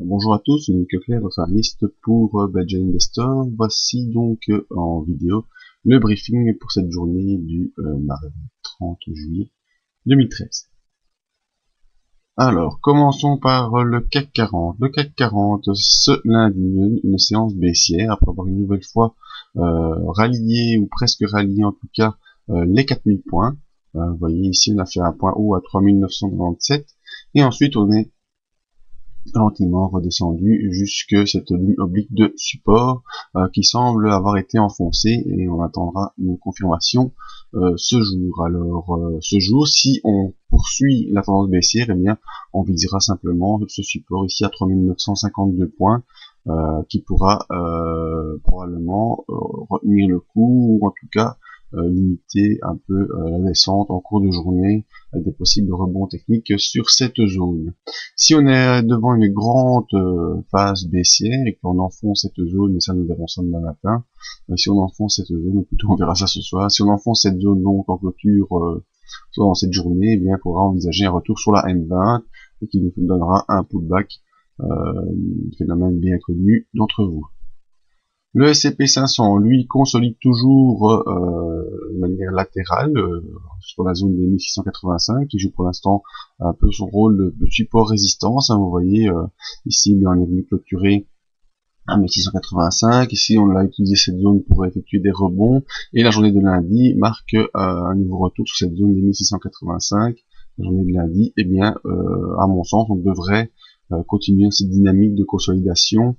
Bonjour à tous, Nick Leclerc, votre analyste pour Badger Investor. Voici donc en vidéo le briefing pour cette journée du mardi 30 juillet 2013. Alors, commençons par le CAC 40. Le CAC 40, ce lundi, une séance baissière, après avoir une nouvelle fois rallié, ou presque rallié en tout cas, les 4000 points. Vous voyez ici, on a fait un point haut à 3997, et ensuite on est gentiment redescendu jusque cette ligne oblique de support qui semble avoir été enfoncée, et on attendra une confirmation ce jour. Alors ce jour, si on poursuit la tendance baissière, eh bien on visera simplement ce support ici à 3952 points qui pourra probablement retenir le coup, ou en tout cas limiter un peu la descente en cours de journée, des possibles rebonds techniques sur cette zone. Si on est devant une grande phase baissière et qu'on enfonce cette zone, et ça nous verrons ça demain matin, si on enfonce cette zone, ou plutôt on verra ça ce soir, si on enfonce cette zone donc en clôture, soit dans cette journée, eh bien il faudra envisager un retour sur la M20 et qui nous donnera un pullback, phénomène bien connu d'entre vous. Le S&P 500, lui, consolide toujours de manière latérale sur la zone des 1685, qui joue pour l'instant un peu son rôle de support-résistance. Hein, vous voyez, ici, bien, on est venu clôturer à 1685. Ici, on a utilisé cette zone pour effectuer des rebonds. Et la journée de lundi marque un nouveau retour sur cette zone des 1685. La journée de lundi, eh bien, à mon sens, on devrait continuer cette dynamique de consolidation.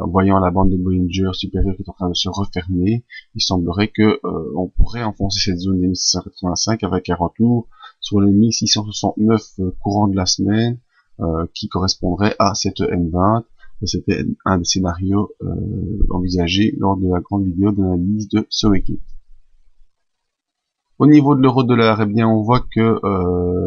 Voyant la bande de Bollinger supérieure qui est en train de se refermer, il semblerait que on pourrait enfoncer cette zone des 1685 avec un retour sur les 1669 courant de la semaine, qui correspondrait à cette M20. C'était un des scénarios envisagés lors de la grande vidéo d'analyse de ce week-end. Au niveau de l'euro-dollar, eh bien, on voit que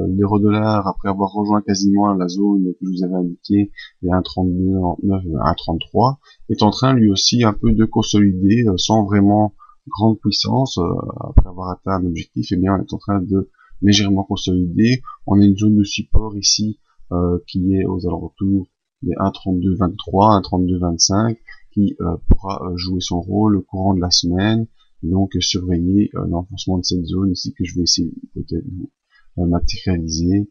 l'euro-dollar, après avoir rejoint quasiment la zone que je vous avais indiquée, les 1,32, 1,33, est en train lui aussi un peu de consolider sans vraiment grande puissance. Après avoir atteint un objectif, eh bien, on est en train de légèrement consolider. On a une zone de support ici qui est aux alentours des 1,32,23, 1,32,25, qui pourra jouer son rôle au courant de la semaine. Donc surveiller l'enfoncement de cette zone ici, que je vais essayer peut-être de matérialiser.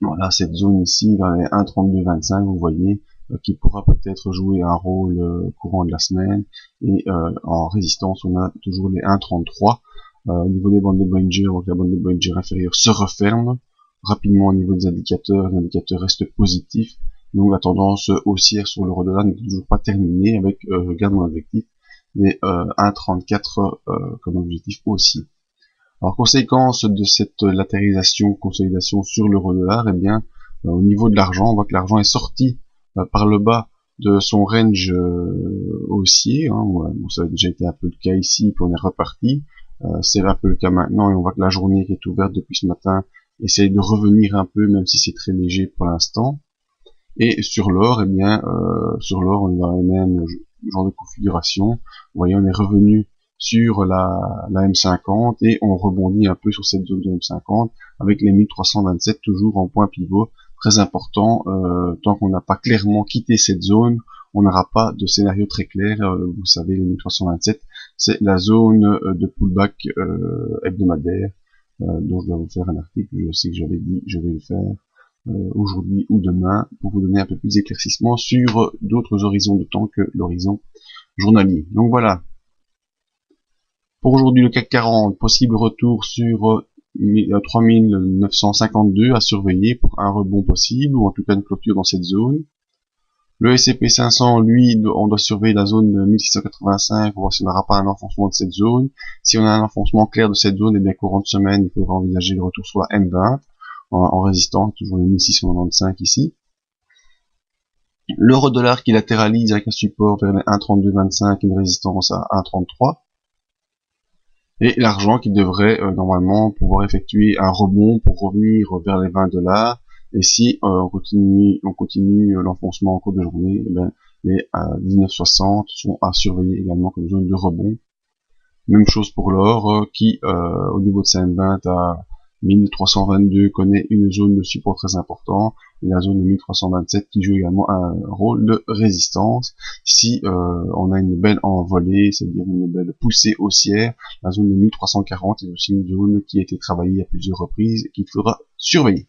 Voilà, cette zone ici vers les 1,32,25, vous voyez, qui pourra peut-être jouer un rôle courant de la semaine. Et en résistance, on a toujours les 1,33. Au niveau des bandes de Bollinger, donc la bande de Bollinger inférieure se referme rapidement au niveau des indicateurs. Les indicateurs restent positifs. Donc la tendance haussière sur l'euro-dollar n'est toujours pas terminée avec, je garde mon objectif, les 1,34 comme objectif aussi. Alors, conséquence de cette latérisation, consolidation sur l'euro-dollar, eh bien, au niveau de l'argent, on voit que l'argent est sorti par le bas de son range haussier. Hein, bon, ça a déjà été un peu le cas ici, puis on est reparti. C'est un peu le cas maintenant, et on voit que la journée qui est ouverte depuis ce matin essaye de revenir un peu, même si c'est très léger pour l'instant. Et sur l'or, eh bien, sur l'or, on est dans les mêmes genre de configuration. Vous voyez, on est revenu sur la M50 et on rebondit un peu sur cette zone de M50 avec les 1327 toujours en point pivot. Très important, tant qu'on n'a pas clairement quitté cette zone, on n'aura pas de scénario très clair. Vous savez, les 1327, c'est la zone de pullback hebdomadaire, dont je dois vous faire un article. Je sais que j'avais dit, je vais le faire aujourd'hui ou demain, pour vous donner un peu plus d'éclaircissement sur d'autres horizons de temps que l'horizon journalier. Donc voilà. Pour aujourd'hui, le CAC 40, possible retour sur 3952 à surveiller pour un rebond possible, ou en tout cas une clôture dans cette zone. Le S&P 500, lui, on doit surveiller la zone de 1685 pour voir si on n'aura pas un enfoncement de cette zone. Si on a un enfoncement clair de cette zone, et bien courant de semaine, il faudra envisager le retour sur la M20 en résistant, toujours le 1695 ici. L'euro-dollar qui latéralise avec un support vers les 1,3225 et une résistance à 1,33. Et l'argent qui devrait normalement pouvoir effectuer un rebond pour revenir vers les 20 $. Et si on continue l'enfoncement en cours de journée, eh bien, les 19,60 sont à surveiller également comme zone de rebond. Même chose pour l'or qui, au niveau de sa M20, a 1322 connaît une zone de support très important, et la zone de 1327 qui joue également un rôle de résistance. Si on a une belle envolée, c'est-à-dire une belle poussée haussière, la zone de 1340 est aussi une zone qui a été travaillée à plusieurs reprises et qu'il faudra surveiller.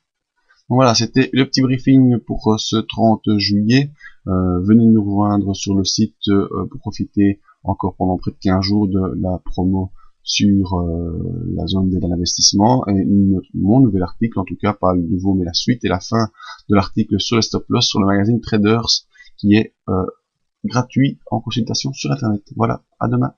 Donc voilà, c'était le petit briefing pour ce 30 juillet. Venez nous rejoindre sur le site pour profiter encore pendant près de 15 jours de la promo sur la zone d'aide à l'investissement et mon nouvel article, en tout cas pas le nouveau mais la suite et la fin de l'article sur le stop loss sur le magazine Traders qui est gratuit en consultation sur internet. Voilà, à demain.